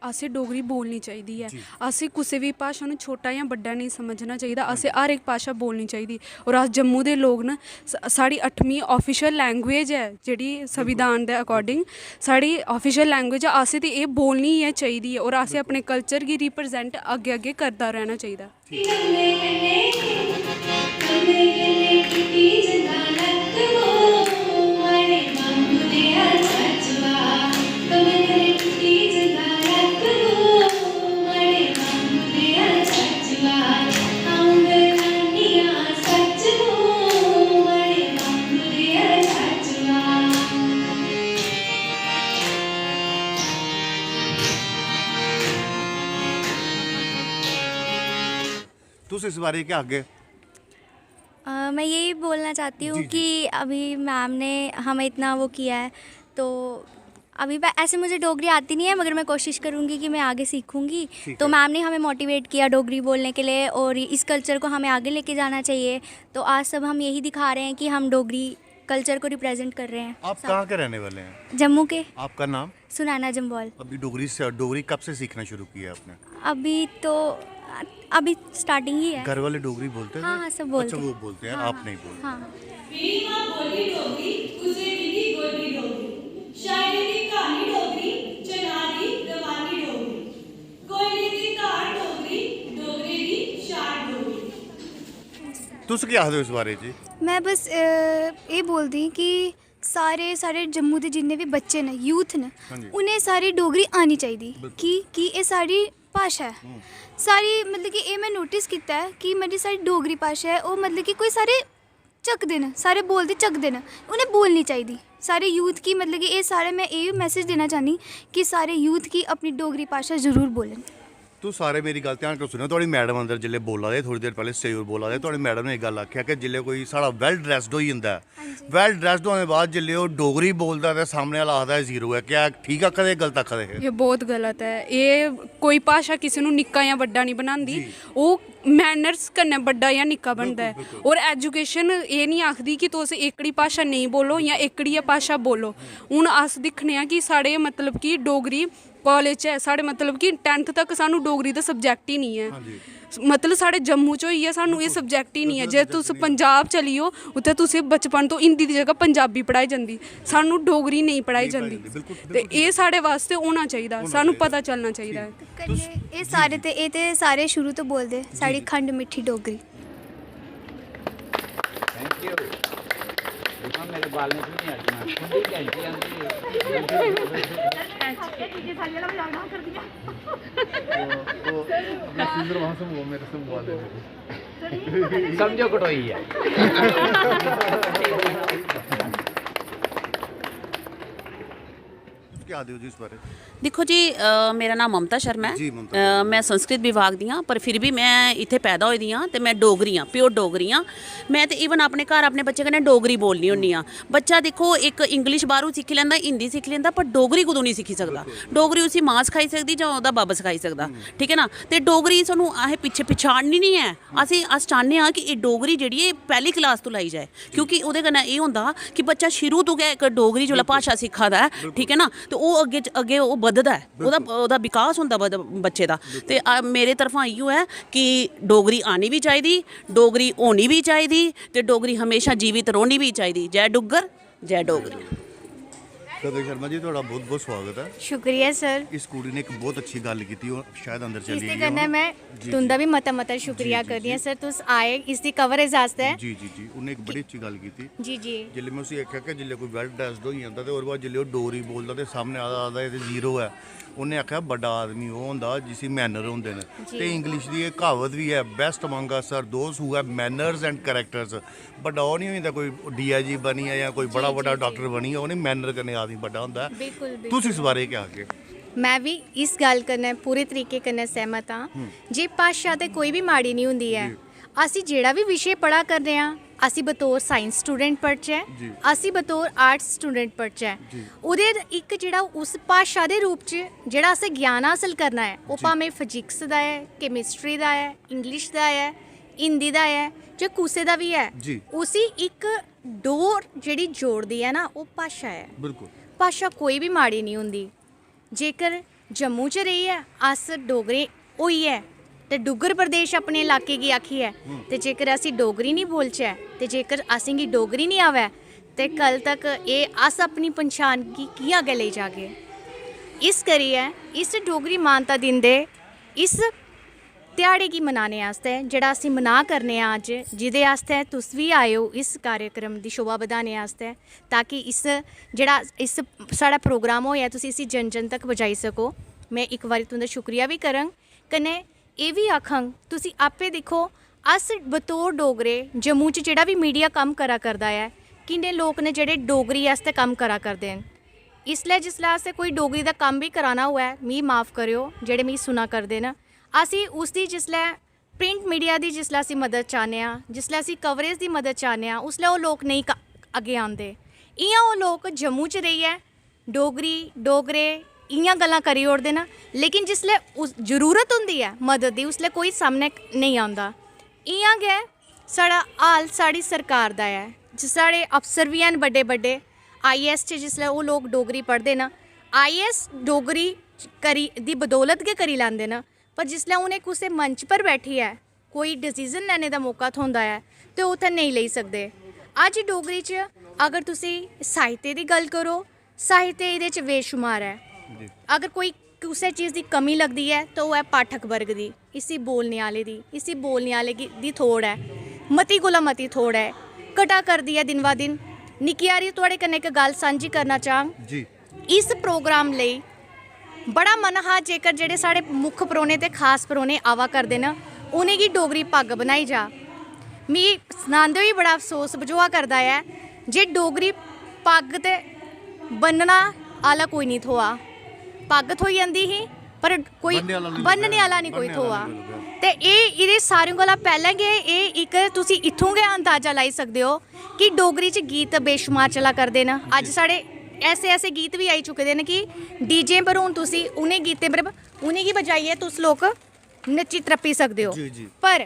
ਅਸੀਂ ਡੋਗਰੀ ਬੋਲਣੀ ਚਾਹੀਦੀ ਹੈ। ਅਸੀਂ ਕਿਸੇ ਵੀ ਭਾਸ਼ਾ ਨੂੰ ਛੋਟਾ ਜਾਂ ਵੱਡਾ ਨਹੀਂ ਸਮਝਣਾ ਚਾਹੀਦਾ। ਅਸੀਂ ਹਰ ਇੱਕ ਭਾਸ਼ਾ ਬੋਲਣੀ ਚਾਹੀਦੀ। ਔਰ ਅਸ जम्मू ਦੇ ਲੋਕ ਨਾ ਸਾਡੀ 8ਵੀਂ ऑफिशियल लैंग्वेज है ਜਿਹੜੀ संविधान ਦੇ अकॉर्डिंग ਸਾਡੀ ऑफिशियल लैंग्वेज है। ਅਸੀਂ ਤੇ ਇਹ ਬੋਲਣੀ ਹੀ ਚਾਹੀਦੀ ਹੈ ਔਰ ਅਸੀਂ ਆਪਣੇ ਕਲਚਰ ਕੀ ਰਿਪਰੈਜ਼ੈਂਟ ਅੱਗੇ ਅੱਗੇ ਕਰਦਾ ਰਹਿਣਾ ਚਾਹੀਦਾ। इस बारे क्या आगे मैं यही बोलना चाहती हूँ कि अभी मैम ने हमें इतना वो किया है, तो अभी ऐसे मुझे डोगरी आती नहीं है मगर मैं कोशिश करूँगी कि मैं आगे सीखूँगी। तो मैम ने हमें मोटिवेट किया डोगरी बोलने के लिए और इस कल्चर को हमें आगे लेके जाना चाहिए। तो आज सब हम यही दिखा रहे हैं कि हम डोगरी कल्चर को रिप्रेजेंट कर रहे हैं। आप कहाँ के रहने वाले हैं? जम्मू के। आपका नाम? सुनैना जम्वाल। अभी डोगरी कब से सीखना शुरू किया आपने? अभी स्टार्टिंग ही है। घर वाले डोगरी बोलते हैं? हाँ हाँ सब बोलते हैं। अच्छा वो बोलते हैं, हाँ, आप नहीं बोलते? हाँ। तुस क्या आखदे इस बारे जी? मैं बस ये बोलदी कि सारे जम्मू के जिन्ने भी बच्चे न यूथ न उन्हें सारी डोगरी आनी चाहिए कि ये साड़ी भाषा है सारी। मतलब कि ये मैं नोटिस किया है कि मेरी सारी डोगरी भाषा है वो मतलब कि कोई सारे झकदे न, सारे बोलते झकदे न, उन्हें बोलनी चाहिए सारे यूथ की। मतलब कि ये सारे मैं ये मैसेज देना चाहनी कि सारे यूथ की अपनी डोगरी भाषा जरूर बोलें। तू सारे मेरी गल ध्यान कर सुनो। थोड़ी मैडम अंदर जिले बोला दे थोड़ी देर पहले स्टेज पर बोला दे थोड़ी मैडम ने एक गल आख्या कि जिले कोई साड़ा वैल ड्रैसड हो जाता है, वैल ड्रैसड होने बाद जिले वो डोगरी बोलता है सामने वाला आखदा जीरो है, क्या ठीक आखदे गलत आखदे? ये बहुत गलत है। ये कोई भाषा किसी ਨੂੰ ਨਿੱਕਾ ਜਾਂ ਵੱਡਾ ਨਹੀਂ ਬਣਾਉਂਦੀ, ਉਹ मैनर्स कन्नै बड्डा या निक्का बनता है। और एजुकेशन ये नहीं आखदी कि तुस एकड़ी भाषा नहीं बोलो या एकड़ी भाषा बोलो। हूँ अस दिक्खने कि साढ़े मतलब कि डोगरी कॉलेज है साढ़े मतलब कि 10th तक सानू डोगरी का सब्जैक्ट ही नहीं है। मतलब साढ़े जम्मू च होइए सानू ये सब्जैक्ट ही नहीं है। जे तुस पंजाब चली हो उत्थे तुसें बचपन तो हिंदी की जगह पंजाबी पढ़ाई जाती, सानू डोगरी नहीं पढ़ाई जाती। तो ये साढ़े वास्ते होना चाहिए, सानू पता चलना चाहिए। ये सारे ते सारे शुरू तो बोलते साड़ी खंड मिठी डोगरी। Thank you. देखो मेरे बाल में नहीं हटना खुद ही घंटी आती है। समझो कटोई है। क्या दो जी इस बारे? देखो जी मेरा नाम ममता शर्मा है। मैं संस्कृत विभाग दी हाँ पर फिर भी मैं इत्थे पैदा होई दी हाँ ते मैं डोगरी हाँ, प्योर डोगरी हाँ। मैं तो ईवन अपने घर अपने बच्चे कन्नै डोगरी बोलनी होनी हाँ। बच्चा देखो एक इंग्लिश बाहरों सीखी लैंदा, हिंदी सीखी लैंदा, पर डोगरी कदों नहीं सीखी सकदा। डोगरी उसी मां सखाई सकदी जां ओहदा बब्ब सखाई सकदा, ठीक है ना। ते डोगरी सानूं असें पिच्छे पिछाड़नी नहीं है। अस चाहते हाँ कि एह् डोगरी जेह्ड़ी है पैह्ली क्लास तो लाई जाए, क्योंकि ओहदे कन्नै एह् होंदा कि बच्चा शुरू तो गै इक डोगरी जोल्लै भाशा सिक्खा दा है, ठीक है ना, तो ओह् अग्गे ओह् बधदा है, ओहदा विकास होंदा बच्चे दा। ते मेरे तरफा इयो है कि डोगरी आनी भी चाहिदी, डोगरी होनी भी चाहिदी, ते डोगरी हमेशा जीवित रौह्नी भी चाहिदी। जय डुग्गर जय डोगरी। कदर शर्मा जी थोड़ा बहुत बहुत स्वागत है। शुक्रिया सर। इस कुड़ी ने एक बहुत अच्छी गल की थी, शायद अंदर चली इसदे कन्नै मैं तुंदा भी मता शुक्रिया करदी हां सर, तुस आए इसदी कवरेज आस्ते। जी जी जी उन्हें एक बड़ी अच्छी गल की थी। जी जी जिल्ले मैं उसी आख्या कि जिल्ले कोई वेल ड्रेस्ड हो जाता ते और बाद जिल्ले ओह डोगरी बोलदा ते सामने आदा ये जीरो है, उन्हें आख्या बड़ा आदमी वो होंदा जिसी मैनर होंदे ने। ते इंग्लिश दी एक कहावत भी है, best among us are those who have manners and characters. बड़ा वो नहीं होंदा कोई DIG बनी है या कोई बड़ा बड़ा डॉक्टर बनी है, उन्हें मैनर कन्नै आदमी बड़ा होंदा है। तुस इस बारे क्या आखे? मैं भी इस गल कन्नै पूरे तरीके कन्नै सहमत हाँ। जे भाशा ते कोई भी माड़ी नहीं होंदी है। असी जेड़ा भी विषय पढ़ा करदे हाँ, असी बतौर साइंस स्टूडेंट पढ़चै, असी बतौर आर्ट्स स्टूडेंट पढ़चै, ओहदे इक जेड़ा उस भाशा दे रूप च जेड़ा असें ज्ञान हासल करना है, ओह भावें फिजिक्स दा है, केमिस्ट्री दा है, इंग्लिश दा है, हिंदी दा है, जे कुसै दा भी है, उसी इक डोर जेड़ी जोड़दी है ना, ओह भाशा है। बिल्कुल भाशा कोई भी माड़ी नहीं होंदी। जेकर जम्मू च रही है अस डोगरे होई है ते डुग्गर प्रदेश अपने इलाके गी आखी है ते जेकर असी डोगरी नहीं बोलचै ते जेकर असेंगी डोगरी नहीं आवे ते कल तक एह् अस अपनी पन्छान गी कि'यां अग्गें लेई जागे। इस करियै इस डोगरी मानता दिन दे इस ध्याड़े गी मनाने आस्तै जेह्ड़ा असीं मना करने आं अज्ज, जिहदे आस्तै तुस बी आए हो इस कार्यक्रम दी शोभा बधाने आस्तै, ताकि इस जेह्ड़ा इस साढ़ा प्रोग्राम होएआ तुस इसी जन जन तक पजाई सको। मैं इक बारी तुं'दा शुक्रिया बी करङ, कन्नै एह् बी आखङ तुसी आपे दिक्खो अस बतौर डोगरे जम्मू च जेह्ड़ा बी मीडिया कम्म करा करदा ऐ, किन्ने लोक ने जेह्ड़े डोगरी आस्तै कम्म करा करदे न। इसलै जिसलै असें कोई डोगरी दा कम्म बी कराना होऐ, मिगी माफ़ करेओ जेह्ड़े मिगी सुना करदे न, असी उसदी जिसलै प्रिंट मीडिया दी जिसलै असी मदद चाह्ने आं, जिसलै असी कवरेज दी मदद चाह्ने आं, उसलै ओह् लोक नेईं अग्गें आंदे। इ'यां ओह् लोक जम्मू च रेहियै डोगरी डोगरे इ'यां गल्लां करी ओड़दे न, लेकिन जिसलै जरूरत होंदी ऐ मदद दी उसलै कोई सामनै नेईं आंदा। इ'यां गै साढ़ा हाल साढ़ी सरकार दा ऐ, साढ़े अफसर बी हैन बड्डे बड्डे IAS च जिसलै ओह् लोक डोगरी पढ़दे न, IAS डोगरी करी दी बदौलत गै करी लैंदे न, पर जिसलै उ'नें कुसै मंच पर बैठियै कोई डिसीजन लैने दा मौका थ्होंदा ऐ ते ओह् उत्थै नेईं लेई सकदे। अज्ज डोगरी च अगर तुसी साहित्य दी गल्ल करो, साहित्य एह्दे च बेशुमार ऐ। अगर कोई कुसै चीज़ दी कमी लगदी है तो ओह् है पाठक वर्ग दी, इसी बोलने आह्ले दी, इसी बोलने आह्ले दी थोड़ है, मती कोला मती थोड़ है, घटा करदी है दिन ब दिन। निक्की हारी थुआढ़े कन्नै इक गल्ल सांझी करना चाह्ङ जी। इस प्रोग्राम लेई बड़ा मन हा जेकर जेह्ड़े साढ़े मुक्ख परौह्ने ते खास परौह्ने आवा करदे न उ'नेंगी डोगरी पग्ग बनाई जा। मिगी सनांदे होई बड़ा अफसोस बझोआ करदा ऐ जे डोगरी पग्ग ते बन्नना आह्ला कोई नहीं थ्होआ। पग्ग थ्होई जंदी ही पर कोई बन्नने आह्ला नहीं कोई थ्होआ। ते एह्दे सारें कोला पैह्लें गै एह् इक तुसी इत्थूं गै अंदाजा लाई सकदे हो कि डोगरी च गीत बेशुमार चला करदे न। अज्ज साढ़े ऐसे ऐसे गीत भी आई चुके दे न कि डीजे पर हून तुसी उ'नें गीतें पर उ'नेंगी बजाइयै तुस लोक नच्ची त्रप्पी सकदे हो। पर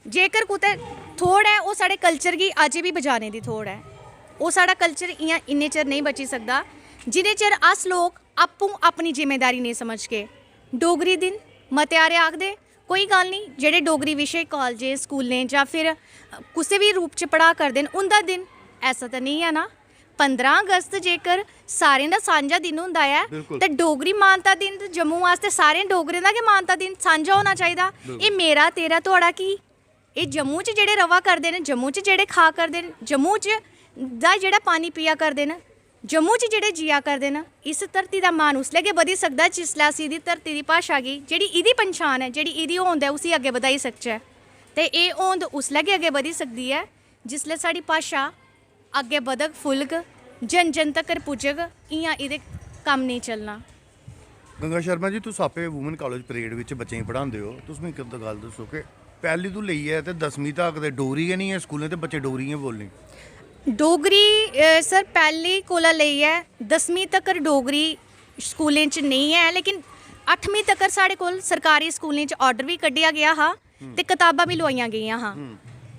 जेकर कुतै थोड़ ऐ ओह् साढ़े कल्चर गी अजें बी बजाने दी थोड़ ऐ। ओह् साढ़ा कल्चर इ'यां इन्ने चिर नहीं बची सकदा जिन्ने चिर अस लोक आपूं अपनी जिम्मेदारी नेईं समझगे। डोगरी दिन मते हारे आखदे कोई गल्ल नहीं, जेह्ड़े डोगरी विशे कालजें स्कूलें जां फिर कुसै बी रूप च पढ़ा करदे न उं'दा दिन ऐसा ते नहीं है ना। 15 अगस्त जेकर सारें दा सांझा दिन होंदा ऐ ते डोगरी मानता दिन जम्मू आस्तै सारें डोगरें दा गै मानता दिन सांझा होना चाहिदा। एह् मेरा तेरा थुआढ़ा की, एह् जम्मू च जेह्ड़े रवा करदे न, जम्मू च जेह्ड़े खा करदे न, जम्मू च दा जेह्ड़ा पानी पिया करदे न, जम्मू च जेह्ड़े जिया करदे न, इस धरती दा मान उसलै गै बधी सकदा जिसलै अस एह्दी धरती दी भाशा गी जेह्ड़ी एह्दी पंछान है, जेह्ड़ी एह्दी होंद ऐ उसी अग्गें बधाई सकचै। ते एह् होंद उसलै गै अग्गें बधी सकदी ऐ जिसलै साढ़ी भाशा अग्गें बधग फुलग जन जन तक्कर पुज्जग। इ'यां एह्दे कम्म नेईं चलना। गंगा शर्मा जी तुस आपे वूमेन कॉलेज परेड बिच बच्चें गी पढ़ांदे हो, तुस मिगी इक गल्ल दस्सो कि पैह्ली तो लेइयै ते 10वीं तक ते डोगरी गै नहीं है स्कूलें ते बच्चे डोगरी गै बोलनी। डोगरी सर पैह्ली कोला लेइयै 10वीं तक्कर डोगरी स्कूलें च नहीं है, लेकिन 8वीं तक्कर साढ़े कोल सरकारी स्कूलें च आर्डर भी कड्ढेआ गेआ हा ते कताबां भी लोआइयां गेइयां हा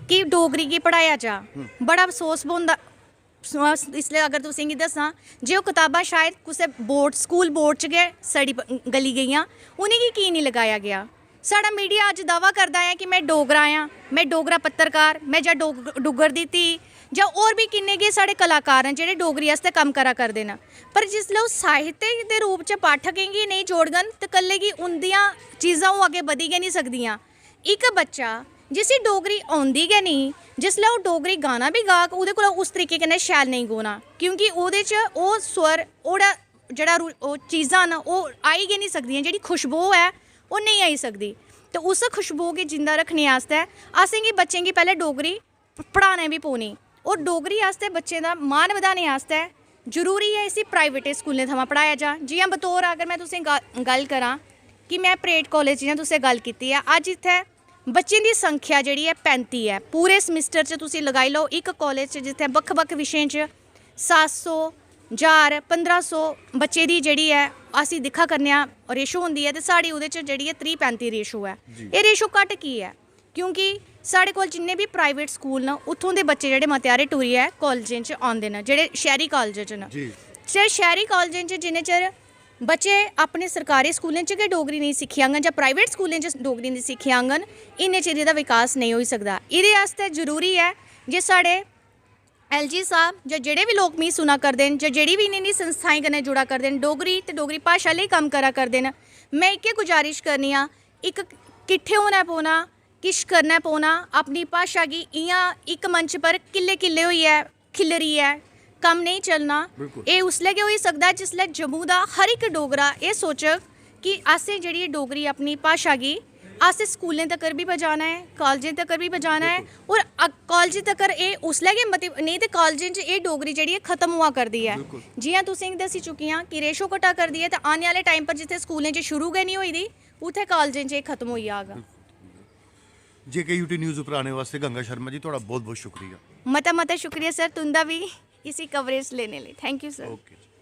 कि डोगरी गी पढ़ाया जा। बड़ा अफसोस पौंदा इसलिए अगर तुसें गी दस्सां जे ओह् कताबां शायद कुसै बोर्ड स्कूल बोर्ड च गै सड़ी गली गेइयां, उ'नेंगी की नहीं लगाया गया। साढ़ा मीडिया अज्ज दावा करदा है कि मैं डोगरा आं, मैं डोगरा पत्रकार, मैं जां डुग्गर दी धी जां होर भी किन्ने गै साढ़े कलाकार न जेह्ड़े डोगरी आस्तै कम्म करा करदे न। पर जिसलै ओह् साहित्य दे रूप च पाठकें गी नेईं जोड़ङन ते कल्लै गी उंदियां चीज़ां ओह् अग्गें बधी गै नहीं सकदियां। इक बच्चा जिसी डोगरी औंदी गै नहीं, जिसलै ओह् डोगरी गाना भी गाग ओह्दे कोला उस तरीके कन्नै शैल नहीं गाना, क्योंकि ओह्दे च ओह् स्वर ओह्दा जेह्ड़ा ओह् चीज़ां न ओह् आई गै नहीं सकदियां, जेह्ड़ी खुशबू है ओह् नहीं आई सकदी। ते उस खुशबू गी जिंदा रक्खने आस्तै असेंगी बच्चें गी पैह्लें डोगरी पढ़ाने भी पौनी, और डोगरी आस्तै बच्चें दा मान बधाने आस्तै जरूरी है इसी प्राइवेट स्कूलें थमां पढ़ाया जा। जि'यां बतौर अगर मैं तुसें गल्ल करां कि मैं परेड कॉलेज जि'यां तुसें गल्ल कीती है, अज्ज इत्थै बच्चें दी संख्या जेह्ड़ी है 35 है। पूरे समिस्टर च तुसी लगाई लओ एक कॉलेज च जित्थै बक्ख बक्ख विशें च 700 1000 1500 बच्चे दी जेह्ड़ी है असी दिक्खा करने आं रेशो होंदी है, ते साढ़ी ओह्दे च जेह्ड़ी है 30-35 रेशो है। एह् रेशो घट्ट की है क्योंकि साढ़े कोल जिन्ने भी प्राइवेट स्कूल न उत्थों दे बच्चे जेह्ड़े मते हारे टुरियै कॉलेजें च आंदे न, जेह्ड़े शैह्री कॉलेज च न। शैह्री कॉलेजें च जिन्ने चिर बच्चे अपने सरकारी स्कूलें च गै डोगरी नहीं सिक्खी आङन जां प्राइवेट स्कूलें च डोगरी नहीं सिक्खी आङन, इन्ने चिर एह्दा विकास नहीं होई सकदा। एह्दे आस्तै जरूरी है जे साढ़े LG साहब जां जेह्ड़े बी लोग मिगी सुना करदे न जां जेह्ड़ी बी इनें संस्थाएं कन्नै जुड़ा करदे न, डोगरी ते डोगरी भाशा लेई कम्म करा करदे न, मैं इक्कै गुजारिश करनी आं, इक किट्ठे होना पौना, किश करना पौना, अपनी भाशा गी इ'यां इक मंच पर किल्ले किल्ले होइयै खिल्लरियै कम्म नहीं चलना। एह् उसलै गै होई सकदा जिसलै जम्मू दा हर इक डोगरा एह् सोचग कि असें जेह्ड़ी डोगरी अपनी भाशा गी असें स्कूलें तक्कर बी पजाना है, कालजें तक्कर बी पजाना है, और कालजें तक्कर एह् उसलै गै मती नहीं ते कालजें च एह् डोगरी जेह्ड़ी ऐ खत्म होआ करदी है। जि'यां तुसेंगी दस्सी चुकी आं कि रेशो घटा करदी है, ते आने आह्ले टाइम पर जित्थै स्कूलें च शुरू गै नहीं होई दी उत्थै कालजें च एह् खत्म होई जाह्ग। JKUT न्यूज़ उप्पर आने वास्ते गंगा शर्मा जी थोड़ा बहुत बहुत शुक्रिया। मता मता शुक्रिया सर तुंदा भी इसी कवरेज लेने लेई। Thank you sir. ओके।